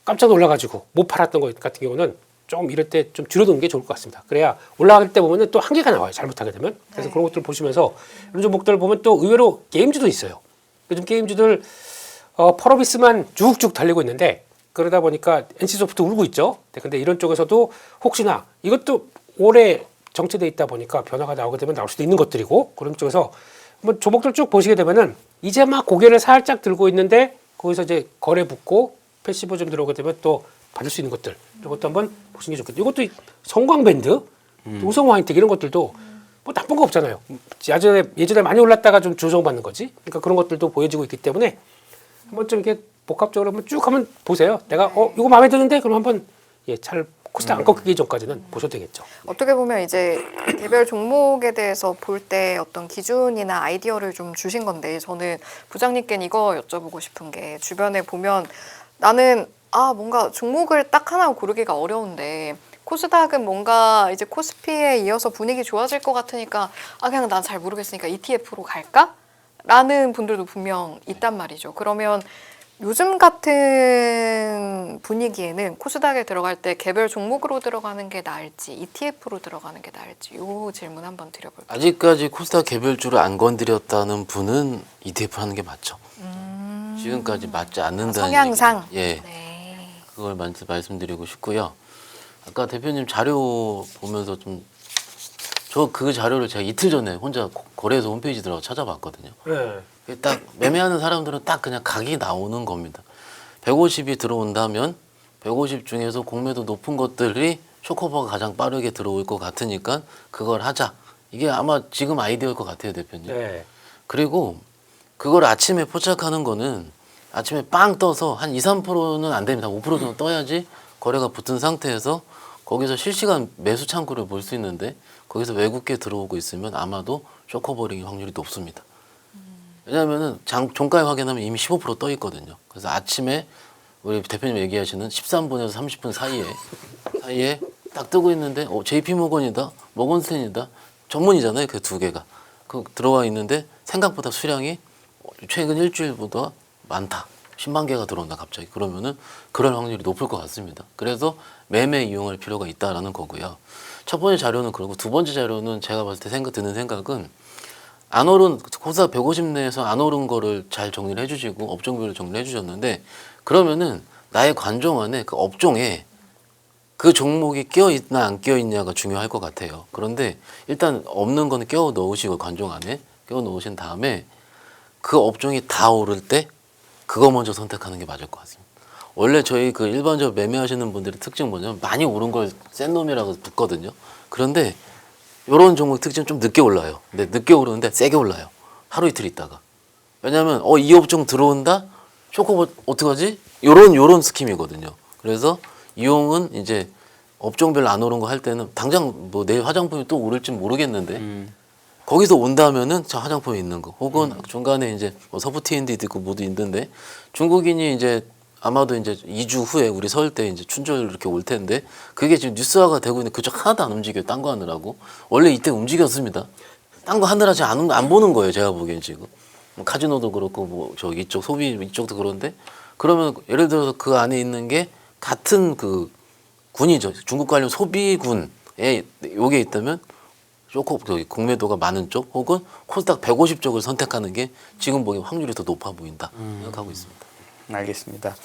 깜짝 놀라가지고 못 팔았던 것 같은 경우는 좀 이럴 때 좀 줄여두는 게 좋을 것 같습니다. 그래야 올라갈 때 보면은 또 한계가 나와요. 잘못하게 되면. 그래서 그런 것들을 보시면서 이런 종목들 보면 또 의외로 게임주도 있어요. 요즘 게임주들 펄어비스만 쭉쭉 달리고 있는데 그러다 보니까 NC소프트 울고 있죠. 근데 이런 쪽에서도 혹시나 이것도 오래 정체돼 있다 보니까 변화가 나오게 되면 나올 수도 있는 것들이고 그런 쪽에서 한번 종목들 쭉 보시게 되면은 이제 막 고개를 살짝 들고 있는데 거기서 이제 거래 붙고 패시브 좀 들어오게 되면 또 받을 수 있는 것들 이런 것도 한번 보시는 게 좋겠죠. 이것도 성광밴드, 우성 와인텍 이런 것들도 뭐 나쁜 거 없잖아요. 예전에 많이 올랐다가 좀 조정받는 거지. 그러니까 그런 것들도 보여지고 있기 때문에 한번 좀 이렇게 복합적으로 한번 쭉 한번 보세요. 내가 이거 마음에 드는데 그럼 한번 잘 코스닥 안 꺾이기 전까지는 보셔도 되겠죠. 어떻게 보면 이제 개별 종목에 대해서 볼 때 어떤 기준이나 아이디어를 좀 주신 건데 저는 부장님께는 이거 여쭤보고 싶은 게 주변에 보면 나는 뭔가 종목을 딱 하나 고르기가 어려운데 코스닥은 뭔가 이제 코스피에 이어서 분위기 좋아질 것 같으니까 그냥 난 잘 모르겠으니까 ETF로 갈까? 라는 분들도 분명 있단 말이죠. 그러면 요즘 같은 분위기에는 코스닥에 들어갈 때 개별 종목으로 들어가는 게 나을지 ETF로 들어가는 게 나을지 이 질문 한번 드려볼게요. 아직까지 코스닥 개별주를 안 건드렸다는 분은 ETF 하는 게 맞죠. 지금까지 맞지 않는다는 성향상? 얘기. 예. 네. 그걸 말씀드리고 싶고요. 아까 대표님 자료 보면서 저 그 자료를 제가 이틀 전에 혼자 거래소 홈페이지 들어가 찾아봤거든요. 네. 딱 매매하는 사람들은 딱 그냥 각이 나오는 겁니다. 150이 들어온다면 150 중에서 공매도 높은 것들이 쇼커버가 가장 빠르게 들어올 것 같으니까 그걸 하자. 이게 아마 지금 아이디어일 것 같아요, 대표님. 네. 그리고 그걸 아침에 포착하는 거는 아침에 빵 떠서 한 2, 3%는 안 됩니다. 5% 정도 떠야지 거래가 붙은 상태에서 거기서 실시간 매수 창구를 볼 수 있는데 거기서 외국계 들어오고 있으면 아마도 쇼커버링 확률이 높습니다. 왜냐하면은 종가에 확인하면 이미 15% 떠 있거든요. 그래서 아침에 우리 대표님 얘기하시는 13분에서 30분 사이에 딱 뜨고 있는데 JP모건이다, 모건스탠이다, 전문이잖아요. 그 두 개가 들어와 있는데 생각보다 수량이 최근 일주일보다 많다. 10만 개가 들어온다 갑자기. 그러면은 그럴 확률이 높을 것 같습니다. 그래서 매매 이용할 필요가 있다라는 거고요. 첫 번째 자료는 그러고 두 번째 자료는 제가 봤을 때 드는 생각은 안 오른 코스닥 150 내에서 안 오른 거를 잘 정리를 해주시고 업종별로 정리를 해주셨는데 그러면은 나의 관종 안에 그 업종에 그 종목이 끼어 있나 안 끼어 있냐가 중요할 것 같아요. 그런데 일단 없는 거는 끼워 넣으시고 관종 안에 끼워 넣으신 다음에 그 업종이 다 오를 때 그거 먼저 선택하는 게 맞을 것 같습니다. 원래 저희 그 일반적으로 매매하시는 분들의 특징 뭐냐면 많이 오른 걸 센 놈이라고 붙거든요. 그런데 이런 종목 특징은 좀 늦게 올라요. 근데 늦게 오르는데 세게 올라요. 하루 이틀 있다가. 왜냐하면 이 업종 들어온다? 쇼커버 어떡하지? 요런 스킴이거든요. 그래서 이용은 이제 업종별 안 오른 거 할 때는 당장 뭐 내일 화장품이 또 오를지 모르겠는데 거기서 온다면은 저 화장품이 있는 거 혹은 중간에 이제 뭐 서부 T&D도 있고 모두 있는데 중국인이 이제 아마도 이제 2주 후에 우리 설 때 이제 춘절 이렇게 올 텐데 그게 지금 뉴스화가 되고 있는데 그쪽 하나도 안 움직여요. 딴 거 하느라고. 원래 이때 움직였습니다. 딴 거 하느라 지금 안 보는 거예요. 제가 보기엔 지금. 뭐 카지노도 그렇고 뭐 저기 이쪽 소비 이쪽도 그런데 그러면 예를 들어서 그 안에 있는 게 같은 그 군이죠. 중국 관련 소비군 요게 있다면 조금 공매도가 많은 쪽 혹은 코스닥 150쪽을 선택하는 게 지금 보기엔 확률이 더 높아 보인다 생각하고 있습니다. 알겠습니다.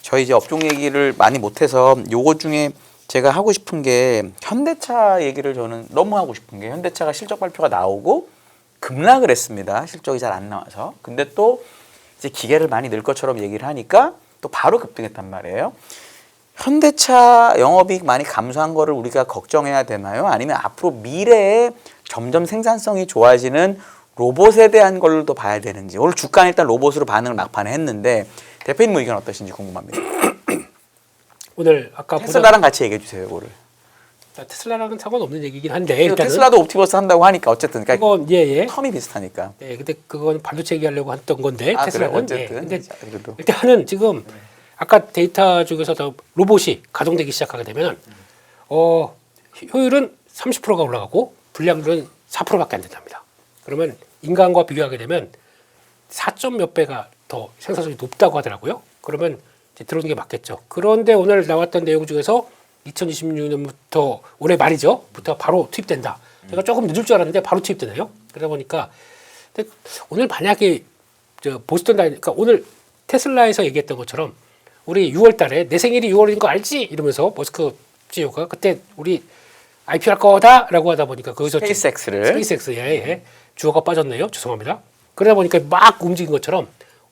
저희 이제 업종 얘기를 많이 못해서 요거 중에 제가 하고 싶은 게 현대차 얘기를 저는 너무 하고 싶은 게 현대차가 실적 발표가 나오고 급락을 했습니다. 실적이 잘 안 나와서. 근데 또 이제 기계를 많이 늘 것처럼 얘기를 하니까 또 바로 급등했단 말이에요. 현대차 영업이익 많이 감소한 거를 우리가 걱정해야 되나요? 아니면 앞으로 미래에 점점 생산성이 좋아지는 로봇에 대한 걸로 또 봐야 되는지. 오늘 주가는 일단 로봇으로 반응을 막판에 했는데 대표님 의견 어떠신지 궁금합니다. 오늘 아까 테슬라랑 같이 얘기해 주세요, 이거를. 테슬라랑은 상관없는 얘기긴 한데 그래서 일단은 테슬라도 옵티버스 한다고 하니까 어쨌든 그러니까 그건 예. 텀이 비슷하니까. 네, 근데 그건 반도체 얘기하려고 했던 건데 아, 테슬라는 그래? 예. 어쨌든. 근데 자, 그래도. 일단은 지금 아까 데이터 중에서도 로봇이 가동되기 시작하게 되면 효율은 30%가 올라가고 불량률은 4%밖에 안 된답니다. 그러면 인간과 비교하게 되면 4점 몇 배가 더 생산성이 높다고 하더라고요. 그러면 이제 들어오는 게 맞겠죠. 그런데 오늘 나왔던 내용 중에서 2026년부터 올해 말이죠. 부터 바로 투입된다. 제가 조금 늦을 줄 알았는데 바로 투입되네요. 그러다 보니까 근데 오늘 만약에 보스턴 그러니까 오늘 테슬라에서 얘기했던 것처럼 우리 6월 달에 내 생일이 6월인 거 알지? 이러면서 머스크 CEO가 그때 우리 IPO 할 거다라고 하다 보니까 거기서 스페이스X에 주어가 빠졌네요. 죄송합니다. 그러다 보니까 막 움직인 것처럼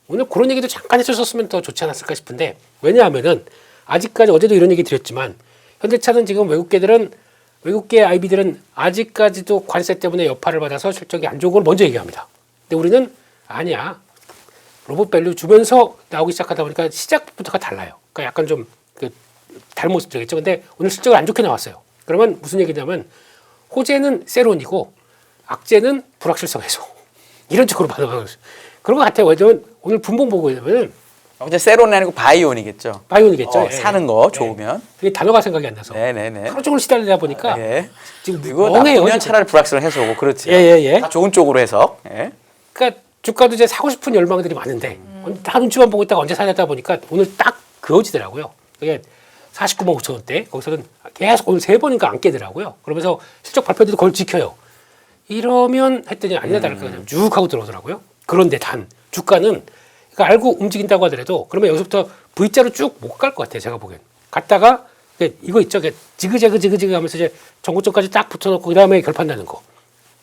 오늘 그런 얘기도 잠깐 해주셨으면 더 좋지 않았을까 싶은데 왜냐하면은 아직까지 어제도 이런 얘기 드렸지만 현대차는 지금 외국계 IB들은 아직까지도 관세 때문에 여파를 받아서 실적이 안 좋은 걸 먼저 얘기합니다. 근데 우리는 아니야. 로봇 밸류 주면서 나오기 시작하다 보니까 시작부터가 달라요. 그러니까 약간 좀 다른 모습 되겠죠. 근데 오늘 실적이 안 좋게 나왔어요. 그러면 무슨 얘기냐면 호재는 세론이고 악재는 불확실성 해소. 이런 쪽으로 반응하는 거죠. 그런 것 같아요. 왜냐면 오늘 분봉 보고 있으면 어제 세론이 아니고 바이온이겠죠. 바이온이겠죠. 사는 거 좋으면. 그게 단어가 생각이 안 나서. 네네네. 하루 종일 시달리다 보니까 지금 이거 멍해요. 나쁘면 차라리 불확실을 해소고 그렇지. 예. 다 좋은 쪽으로 해서. 예. 그러니까 주가도 이제 사고 싶은 열망들이 많은데 다 눈치만 보고 있다가 언제 사냐다 보니까 오늘 딱 그어지더라고요. 그게 49만 9천 원대 거기서는 계속 오늘 3번인가 안 깨더라고요. 그러면서 실적 발표도 그걸 지켜요. 이러면 했더니 아니나 다를까 그냥 쭉 하고 들어오더라고요. 그런데 단 주가는 그러니까 알고 움직인다고 하더라도 그러면 여기서부터 V자로 쭉 못 갈 것 같아요. 제가 보기엔. 갔다가 이거 있죠. 지그재그 하면서 이제 전고점까지 딱 붙여놓고 그 다음에 결판 나는 거.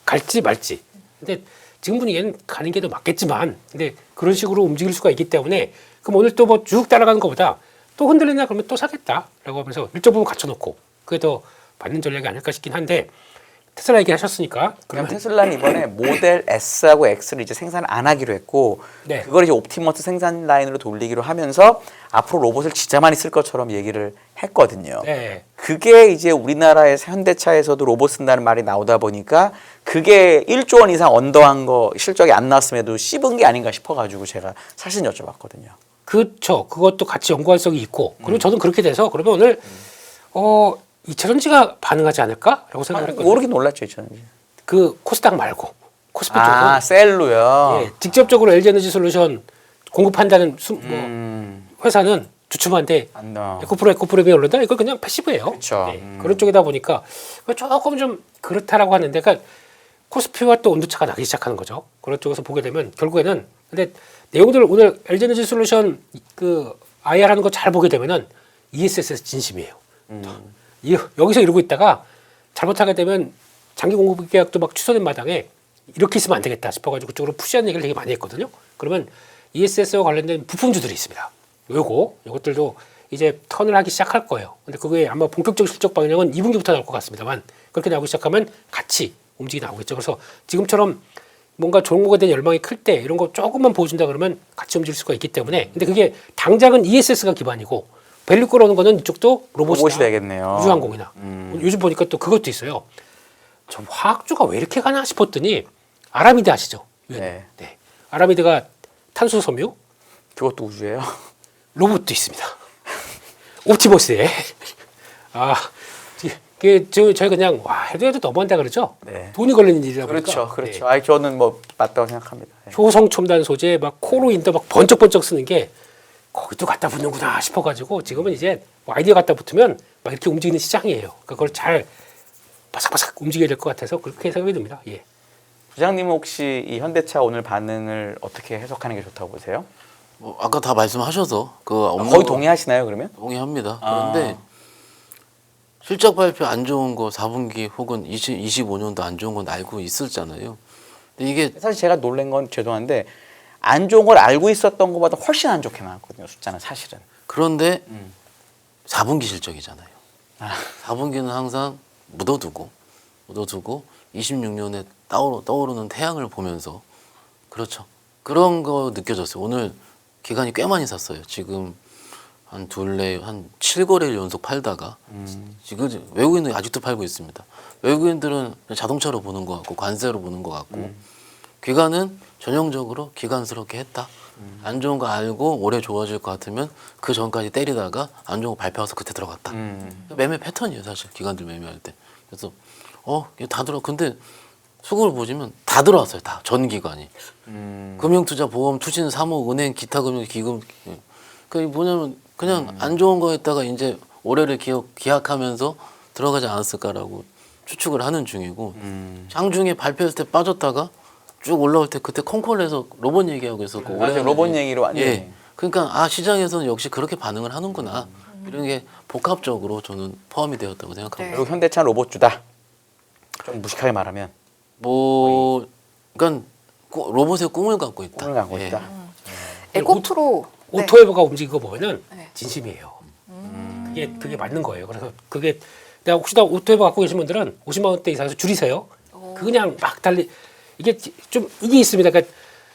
갈지 말지. 근데 지금 분위기에는 가는 게 더 맞겠지만 근데 그런 식으로 움직일 수가 있기 때문에 그럼 오늘 또 뭐 쭉 따라가는 것보다 또 흔들리냐 그러면 또 사겠다라고 하면서 일정 부분 갖춰놓고 그게 더 맞는 전략이 아닐까 싶긴 한데 테슬라 얘기 하셨으니까 그럼 테슬라는 이번에 모델 S하고 X를 이제 생산 안 하기로 했고 네. 그걸 이제 옵티머스 생산 라인으로 돌리기로 하면서 앞으로 로봇을 진짜 많이 쓸 것처럼 얘기를 했거든요. 네. 그게 이제 우리나라의 현대차에서도 로봇 쓴다는 말이 나오다 보니까 그게 1조 원 이상 언더한 거 실적이 안 나왔음에도 씹은 게 아닌가 싶어가지고 제가 사실 여쭤봤거든요. 그렇죠. 그것도 같이 연관성이 있고 그리고 저는 그렇게 돼서 그러면 오늘 2차전지가 반응하지 않을까라고 생각을 했거든요. 모르긴 놀랐죠, 저는. 그 코스닥 말고 코스피 쪽으로 아, 셀로요. 예, 직접적으로 LG에너지 솔루션 공급한다는 회사는 주춤한데 안 나. 에코프로에 올른다 이거 그냥 패시브예요. 그쵸. 그런 쪽이다 보니까 조금 좀 그렇다라고 하는데 그러니까 코스피와 또 온도차가 나기 시작하는 거죠. 그런 쪽에서 보게 되면 결국에는 근데 내용들 오늘 LG에너지 솔루션 그 IR 하는 거 잘 보게 되면은 ESS에서 진심이에요. 여기서 이러고 있다가 잘못하게 되면 장기 공급 계약도 막 취소된 마당에 이렇게 있으면 안 되겠다 싶어가지고 그쪽으로 푸시하는 얘기를 되게 많이 했거든요. 그러면 ESS와 관련된 부품주들이 있습니다. 요것들도 이제 턴을 하기 시작할 거예요. 근데 그게 아마 본격적 실적 방향은 2분기부터 나올 것 같습니다만 그렇게 나오기 시작하면 같이 움직이 나오겠죠. 그래서 지금처럼 뭔가 좋은 거에 대한 열망이 클 때 이런 거 조금만 보여준다 그러면 같이 움직일 수가 있기 때문에 근데 그게 당장은 ESS가 기반이고 밸류 끌어오는 거는 이쪽도 로봇이 되겠네요. 우주항공이나 요즘 보니까 또 그것도 있어요. 좀 화학주가 왜 이렇게 가나 싶었더니 아라미드 아시죠? 네. 아라미드가 탄소 섬유 그것도 우주예요. 로봇도 있습니다. 옵티머스에 저희 그냥 해도 너무한다 그러죠. 네. 돈이 걸리는 일이다 보니까. 그렇죠. 아이 저는 뭐 맞다고 생각합니다. 효성 첨단 소재 막 코로인더 막 번쩍번쩍 쓰는 게 거기도 갖다 붙는구나 싶어가지고 지금은 이제 뭐 아이디어 갖다 붙으면 막 이렇게 움직이는 시장이에요. 그러니까 그걸 잘 바삭바삭 움직여야 될 것 같아서 그렇게 생각이 듭니다. 예. 부장님은 혹시 이 현대차 오늘 반응을 어떻게 해석하는 게 좋다고 보세요? 뭐 아까 다 말씀하셔서 그 업무 거의 동의하시나요 그러면? 동의합니다. 아. 그런데 실적 발표 안 좋은 거 4분기 혹은 25년도 안 좋은 건 알고 있었잖아요. 근데 이게 사실 제가 놀란 건 죄송한데 안 좋은 걸 알고 있었던 것보다 훨씬 안 좋게 나왔거든요. 숫자는 사실은. 그런데 음. 4분기 실적이잖아요. 아. 4분기는 항상 묻어두고 26년에 떠오르는 태양을 보면서 그렇죠. 그런 거 느껴졌어요. 오늘 기간이 꽤 많이 샀어요. 지금 한 7거래일 연속 팔다가 지금 외국인은 아직도 팔고 있습니다. 외국인들은 자동차로 보는 것 같고 관세로 보는 것 같고 기관은 전형적으로 기관스럽게 했다. 안 좋은 거 알고 올해 좋아질 것 같으면 그 전까지 때리다가 안 좋은 거 발표해서 그때 들어갔다. 매매 패턴이에요 사실 기관들 매매할 때. 그래서 이게 다 들어. 근데 수급을 보시면 다 들어왔어요. 다 전 기관이. 금융투자, 보험, 투신, 사모, 은행, 기타 금융, 기금. 그 뭐냐면 그냥 안 좋은 거에다가 이제 올해를 기약하면서 들어가지 않았을까라고 추측을 하는 중이고 장중에 발표했을 때 빠졌다가 쭉 올라올 때 그때 콩콜에서 로봇 얘기하고 있었고 맞아요. 로봇 얘기로 완전히. 예. 그러니까 시장에서는 역시 그렇게 반응을 하는구나. 이런 게 복합적으로 저는 포함이 되었다고 생각합니다. 네. 결국 현대차는 로봇주다. 좀 무식하게 말하면 뭐 그러니까 로봇의 꿈을 갖고 있다. 꿈을 갖고 예. 있다. 에코프로 네. 오토에버가 움직인 거 보면은 네. 진심이에요. 그게 맞는 거예요. 그래서 그게 내가 혹시나 오토에버 갖고 계신 분들은 50만 원대 이상에서 줄이세요. 그냥 막 달리 이게 좀 이게 있습니다. 그러니까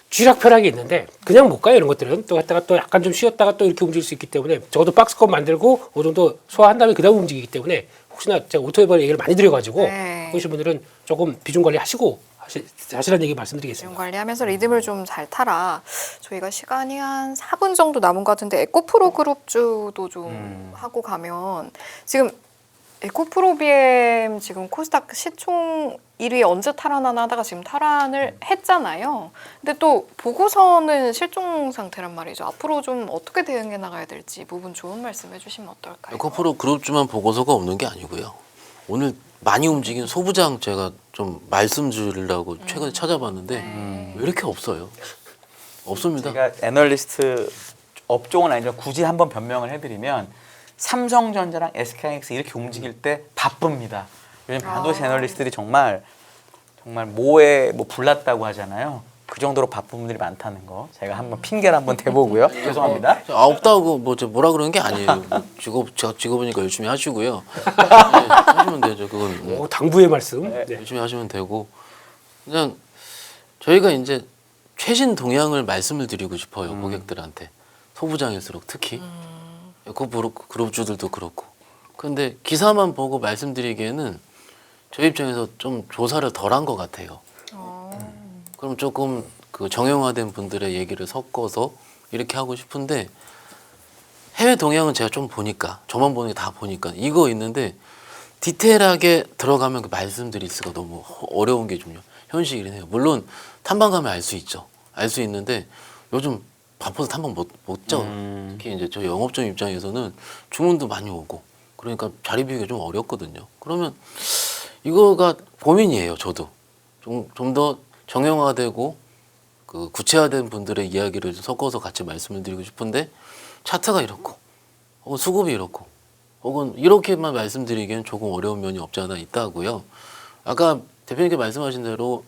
쥐락펴락이 있는데 그냥 못 가요. 이런 것들은 또 갔다가 또 약간 좀 쉬었다가 또 이렇게 움직일 수 있기 때문에 적어도 박스권 만들고 어느 정도 소화한 다음에 그다음 움직이기 때문에 혹시나 제가 오토에버 얘기를 많이 드려가지고 네. 보신 분들은 조금 비중 관리하시고 하시라는 얘기 말씀드리겠습니다. 지금 관리하면서 리듬을 좀 잘 타라. 저희가 시간이 한 4분 정도 남은 것 같은데 에코프로 그룹주도 좀 하고 가면 지금 에코프로 BM 지금 코스닥 시총 1위 언제 탈환하나 하다가 지금 탈환을 했잖아요. 근데 또 보고서는 실종 상태란 말이죠. 앞으로 좀 어떻게 대응해 나가야 될지 이 부분 좋은 말씀 해주시면 어떨까요? 에코프로 그룹주만 보고서가 없는 게 아니고요. 오늘 많이 움직인 소부장 제가 좀 말씀드리려고 최근에 찾아봤는데 왜 이렇게 없어요? 없습니다. 제가 애널리스트 업종은 아니지만 굳이 한번 변명을 해드리면 삼성전자랑 SK하이닉스 이렇게 움직일 때 바쁩니다. 요즘 반도체 애널리스트들이 정말 뭐에 불났다고 하잖아요. 그 정도로 바쁜 분들이 많다는 거 제가 한번 핑계를 한번 대보고요. 죄송합니다. 없다고 뭐라 그러는 게 아니에요. 직업이니까 열심히 하시고요. 네, 하시면 되죠. 그건 오, 당부의 말씀. 네. 열심히 하시면 되고 그냥 저희가 이제 최신 동향을 말씀을 드리고 싶어요. 고객들한테 소부장일수록 특히 그룹주들도 그렇고. 근데 기사만 보고 말씀드리기에는 저희 입장에서 좀 조사를 덜 한 것 같아요. 그럼 조금 그 정형화된 분들의 얘기를 섞어서 이렇게 하고 싶은데 해외 동향은 제가 좀 보니까 저만 보는 게 다 보니까 이거 있는데 디테일하게 들어가면 그 말씀드릴 수가 너무 어려운 게 좀 현실이긴 해요. 물론 탐방 가면 알 수 있죠. 알 수 있는데 요즘 바빠서 탐방 못 죠. 특히 이제 저 영업점 입장에서는 주문도 많이 오고 그러니까 자리 비우기가 좀 어렵거든요. 그러면 이거가 고민이에요. 저도 좀 더 정형화되고 그 구체화된 분들의 이야기를 섞어서 같이 말씀을 드리고 싶은데 차트가 이렇고 혹은 수급이 이렇고 혹은 이렇게만 말씀드리기엔 조금 어려운 면이 없지 않아 있다고요. 아까 대표님께 말씀하신 대로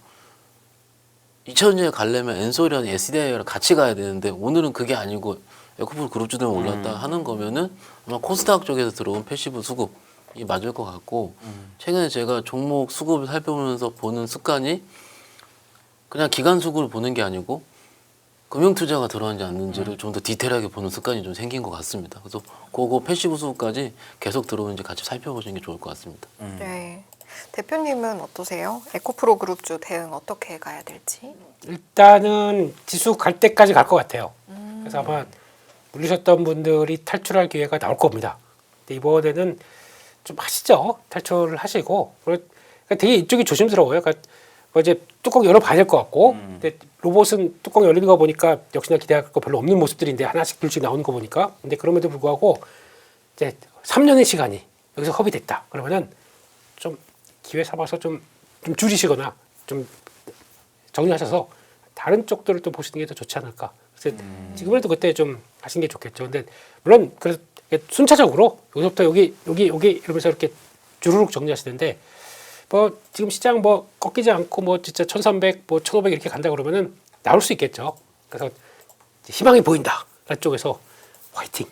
2000년에 가려면 엔솔이랑 SDI랑 같이 가야 되는데 오늘은 그게 아니고 에코프로 그룹주들만 올랐다 하는 거면은 아마 코스닥 쪽에서 들어온 패시브 수급이 맞을 것 같고 최근에 제가 종목 수급을 살펴보면서 보는 습관이 그냥 기간 수급을 보는 게 아니고 금융투자가 들어왔는지 않는지를 좀 더 디테일하게 보는 습관이 좀 생긴 것 같습니다. 그래서 그거 패시브 수급까지 계속 들어오는지 같이 살펴보시는 게 좋을 것 같습니다. 네. 대표님은 어떠세요? 에코프로 그룹주 대응 어떻게 가야 될지? 일단은 지수 갈 때까지 갈 것 같아요. 그래서 아마 물리셨던 분들이 탈출할 기회가 나올 겁니다. 근데 이번에는 좀 하시죠. 탈출을 하시고. 그러니까 되게 이쪽이 조심스러워요. 그러니까 뭐 이제 뚜껑 열어봐야 될 것 같고. 근데 로봇은 뚜껑 열리는 거 보니까 역시나 기대할 거 별로 없는 모습들인데 하나씩 둘씩 나오는 거 보니까. 근데 그럼에도 불구하고 이제 3년의 시간이 여기서 허비됐다. 그러면은 좀 기회 삼아서 좀 줄이시거나 좀 정리하셔서 다른 쪽들을 또 보시는 게 더 좋지 않을까. 그래서 지금이라도 그때 좀 하시는 게 좋겠죠. 근데 물론 그래서 순차적으로 여기서부터 여기 이러면서 이렇게 주르륵 정리하시는데 뭐 지금 시장 뭐 꺾이지 않고 뭐 진짜 1,300, 뭐 1,500 이렇게 간다 그러면은 나올 수 있겠죠. 그래서 희망이 보인다. 나 쪽에서 화이팅.